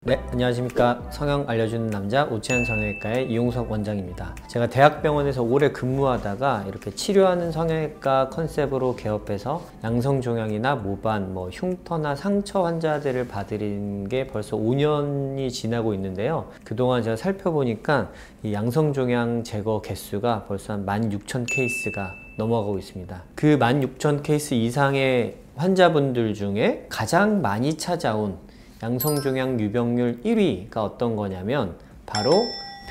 네, 안녕하십니까. 성형 알려주는 남자 오치안 성형외과의 이용석 원장입니다. 제가 대학병원에서 오래 근무하다가 이렇게 치료하는 성형외과 컨셉으로 개업해서 양성종양이나 모반, 흉터나 상처 환자들을 봐드린 게 벌써 5년이 지나고 있는데요. 그동안 제가 살펴보니까 이 양성종양 제거 개수가 벌써 한 16,000 케이스가 넘어가고 있습니다. 그 16,000 케이스 이상의 환자분들 중에 가장 많이 찾아온 양성종양 유병률 1위가 어떤 거냐면 바로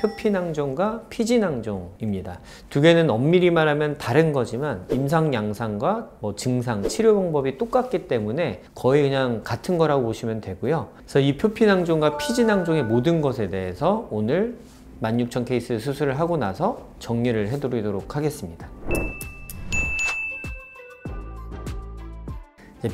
표피낭종과 피지낭종입니다. 두 개는 엄밀히 말하면 다른 거지만 임상 양상과 증상, 치료 방법이 똑같기 때문에 거의 그냥 같은 거라고 보시면 되고요. 그래서 이 표피낭종과 피지낭종의 모든 것에 대해서 오늘 16,000 케이스 수술을 하고 나서 정리를 해드리도록 하겠습니다.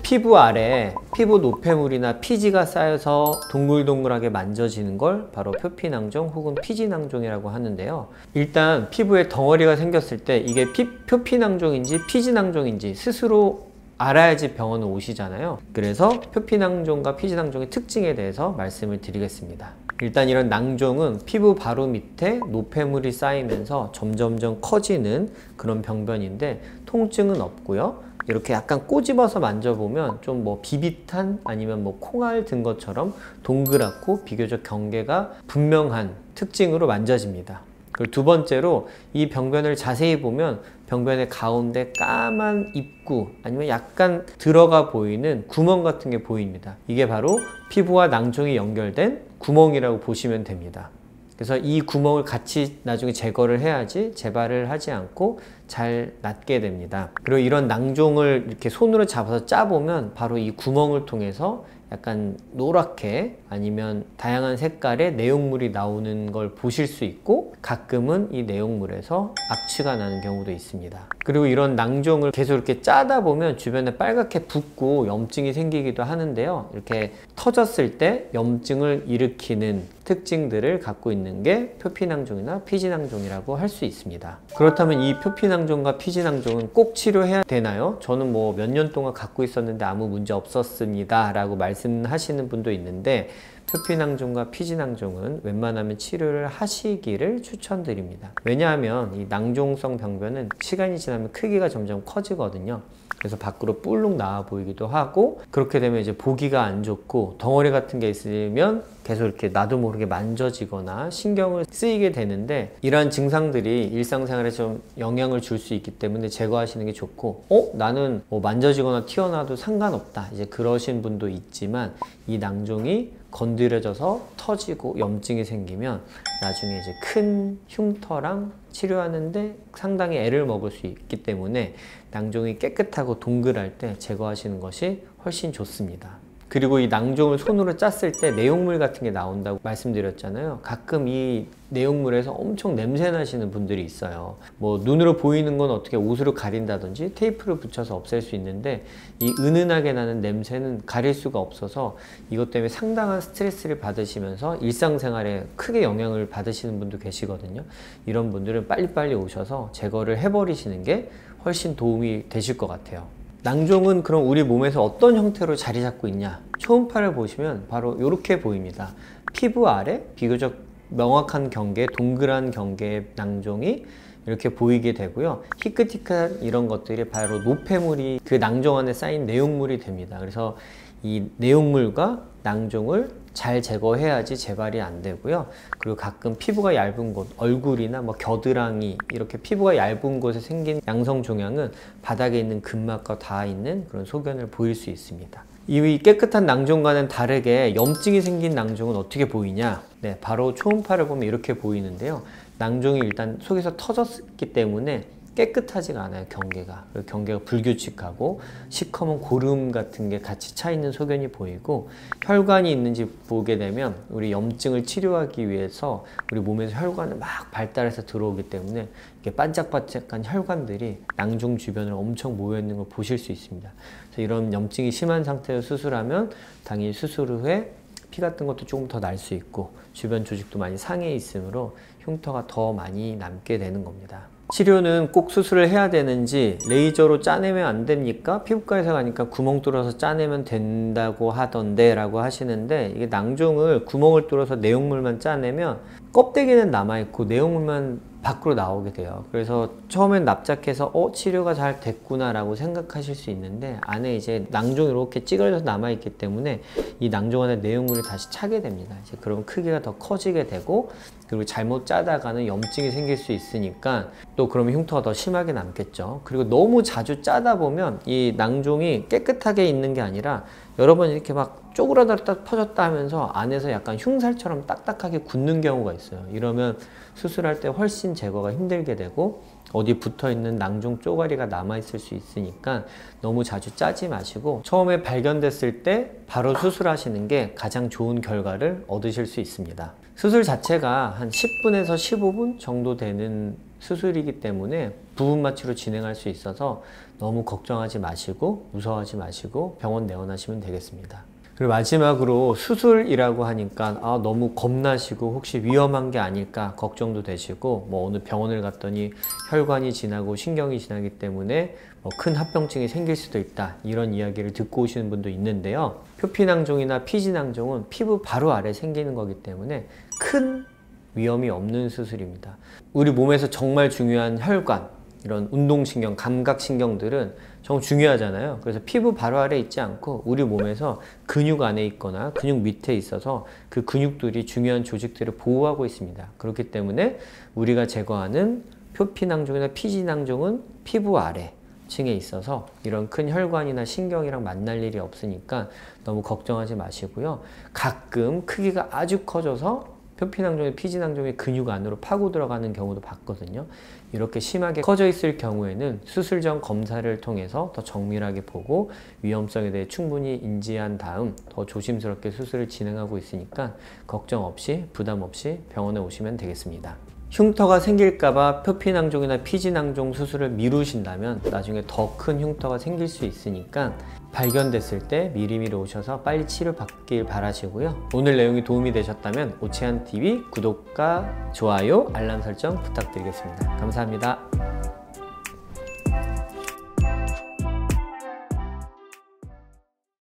피부 아래 피부 노폐물이나 피지가 쌓여서 동글동글하게 만져지는 걸 바로 표피낭종 혹은 피지낭종이라고 하는데요. 일단 피부에 덩어리가 생겼을 때 이게 표피낭종인지 피지낭종인지 스스로 알아야지 병원에 오시잖아요. 그래서 표피낭종과 피지낭종의 특징에 대해서 말씀을 드리겠습니다. 일단 이런 낭종은 피부 바로 밑에 노폐물이 쌓이면서 점점점 커지는 그런 병변인데 통증은 없고요. 이렇게 약간 꼬집어서 만져보면 좀 비빗한 아니면 콩알 든 것처럼 동그랗고 비교적 경계가 분명한 특징으로 만져집니다. 그리고 두 번째로 이 병변을 자세히 보면 병변의 가운데 까만 입구 아니면 약간 들어가 보이는 구멍 같은 게 보입니다. 이게 바로 피부와 낭종이 연결된 구멍이라고 보시면 됩니다. 그래서 이 구멍을 같이 나중에 제거를 해야지 재발을 하지 않고 잘 낫게 됩니다. 그리고 이런 낭종을 이렇게 손으로 잡아서 짜보면 바로 이 구멍을 통해서 약간 노랗게 아니면 다양한 색깔의 내용물이 나오는 걸 보실 수 있고 가끔은 이 내용물에서 악취가 나는 경우도 있습니다. 그리고 이런 낭종을 계속 이렇게 짜다 보면 주변에 빨갛게 붓고 염증이 생기기도 하는데요. 이렇게 터졌을 때 염증을 일으키는 특징들을 갖고 있는 게 표피낭종이나 피지낭종이라고 할 수 있습니다. 그렇다면 이 표피낭종과 피지낭종은 꼭 치료해야 되나요? 저는 몇 년 동안 갖고 있었는데 아무 문제 없었습니다 라고 말씀하시는 분도 있는데 표피낭종과 피지낭종은 웬만하면 치료를 하시기를 추천드립니다. 왜냐하면 이 낭종성 병변은 시간이 지나면 크기가 점점 커지거든요. 그래서 밖으로 뿔룩 나와 보이기도 하고 그렇게 되면 이제 보기가 안 좋고 덩어리 같은 게 있으면 계속 이렇게 나도 모르게 만져지거나 신경을 쓰이게 되는데 이러한 증상들이 일상생활에 좀 영향을 줄 수 있기 때문에 제거하시는 게 좋고 나는 만져지거나 튀어나와도 상관없다 이제 그러신 분도 있지만 이 낭종이 건드려져서 터지고 염증이 생기면 나중에 이제 큰 흉터랑 치료하는데 상당히 애를 먹을 수 있기 때문에 낭종이 깨끗하고 동글할 때 제거하시는 것이 훨씬 좋습니다. 그리고 이 낭종을 손으로 짰을 때 내용물 같은 게 나온다고 말씀드렸잖아요. 가끔 이 내용물에서 엄청 냄새 나시는 분들이 있어요. 눈으로 보이는 건 어떻게 옷으로 가린다든지 테이프를 붙여서 없앨 수 있는데 이 은은하게 나는 냄새는 가릴 수가 없어서 이것 때문에 상당한 스트레스를 받으시면서 일상생활에 크게 영향을 받으시는 분도 계시거든요. 이런 분들은 빨리빨리 오셔서 제거를 해버리시는 게 훨씬 도움이 되실 것 같아요. 낭종은 그럼 우리 몸에서 어떤 형태로 자리 잡고 있냐? 초음파를 보시면 바로 이렇게 보입니다. 피부 아래 비교적 명확한 경계, 동그란 경계의 낭종이 이렇게 보이게 되고요. 희끗희끗한 이런 것들이 바로 노폐물이 그 낭종 안에 쌓인 내용물이 됩니다. 그래서 이 내용물과 낭종을 잘 제거해야지 재발이 안 되고요. 그리고 가끔 피부가 얇은 곳, 얼굴이나 겨드랑이 이렇게 피부가 얇은 곳에 생긴 양성종양은 바닥에 있는 근막과 닿아 있는 그런 소견을 보일 수 있습니다. 이 깨끗한 낭종과는 다르게 염증이 생긴 낭종은 어떻게 보이냐? 네, 바로 초음파를 보면 이렇게 보이는데요. 낭종이 일단 속에서 터졌기 때문에 깨끗하지가 않아요. 경계가 불규칙하고 시커먼 고름 같은 게 같이 차 있는 소견이 보이고 혈관이 있는지 보게 되면 우리 염증을 치료하기 위해서 우리 몸에서 혈관을 막 발달해서 들어오기 때문에 이렇게 반짝반짝한 혈관들이 낭종 주변을 엄청 모여 있는 걸 보실 수 있습니다. 그래서 이런 염증이 심한 상태에서 수술하면 당연히 수술 후에 피 같은 것도 조금 더 날 수 있고 주변 조직도 많이 상해 있으므로 흉터가 더 많이 남게 되는 겁니다. 치료는 꼭 수술을 해야 되는지, 레이저로 짜내면 안 됩니까? 피부과에서 가니까 구멍 뚫어서 짜내면 된다고 하던데 라고 하시는데, 이게 낭종을 구멍을 뚫어서 내용물만 짜내면 껍데기는 남아있고 내용물만 밖으로 나오게 돼요. 그래서 처음엔 납작해서 치료가 잘 됐구나 라고 생각하실 수 있는데, 안에 이제 낭종이 이렇게 찌그러져서 남아있기 때문에 이 낭종 안에 내용물이 다시 차게 됩니다. 이제 그러면 크기가 더 커지게 되고, 그리고 잘못 짜다가는 염증이 생길 수 있으니까 또 그러면 흉터가 더 심하게 남겠죠. 그리고 너무 자주 짜다 보면 이 낭종이 깨끗하게 있는 게 아니라 여러 번 이렇게 막 쪼그라들었다 퍼졌다 하면서 안에서 약간 흉살처럼 딱딱하게 굳는 경우가 있어요. 이러면 수술할 때 훨씬 제거가 힘들게 되고, 어디 붙어있는 낭종 쪼가리가 남아있을 수 있으니까 너무 자주 짜지 마시고, 처음에 발견됐을 때 바로 수술하시는 게 가장 좋은 결과를 얻으실 수 있습니다. 수술 자체가 한 10분에서 15분 정도 되는 수술이기 때문에 부분 마취로 진행할 수 있어서 너무 걱정하지 마시고 무서워하지 마시고 병원 내원하시면 되겠습니다. 그리고 마지막으로 수술이라고 하니까 너무 겁나시고 혹시 위험한 게 아닐까 걱정도 되시고, 뭐 어느 병원을 갔더니 혈관이 지나고 신경이 지나기 때문에 뭐 큰 합병증이 생길 수도 있다, 이런 이야기를 듣고 오시는 분도 있는데요. 표피낭종이나 피지낭종은 피부 바로 아래 생기는 거기 때문에 큰 위험이 없는 수술입니다. 우리 몸에서 정말 중요한 혈관, 이런 운동신경, 감각신경들은 정말 중요하잖아요. 그래서 피부 바로 아래 있지 않고 우리 몸에서 근육 안에 있거나 근육 밑에 있어서 그 근육들이 중요한 조직들을 보호하고 있습니다. 그렇기 때문에 우리가 제거하는 표피낭종이나 피지낭종은 피부 아래 층에 있어서 이런 큰 혈관이나 신경이랑 만날 일이 없으니까 너무 걱정하지 마시고요. 가끔 크기가 아주 커져서 표피낭종이 피지낭종이 근육 안으로 파고 들어가는 경우도 봤거든요. 이렇게 심하게 커져 있을 경우에는 수술 전 검사를 통해서 더 정밀하게 보고 위험성에 대해 충분히 인지한 다음 더 조심스럽게 수술을 진행하고 있으니까 걱정 없이 부담 없이 병원에 오시면 되겠습니다. 흉터가 생길까봐 표피낭종이나 피지낭종 수술을 미루신다면 나중에 더 큰 흉터가 생길 수 있으니까 발견됐을 때 미리미리 오셔서 빨리 치료받길 바라시고요. 오늘 내용이 도움이 되셨다면 오채한TV 구독과 좋아요, 알람 설정 부탁드리겠습니다. 감사합니다.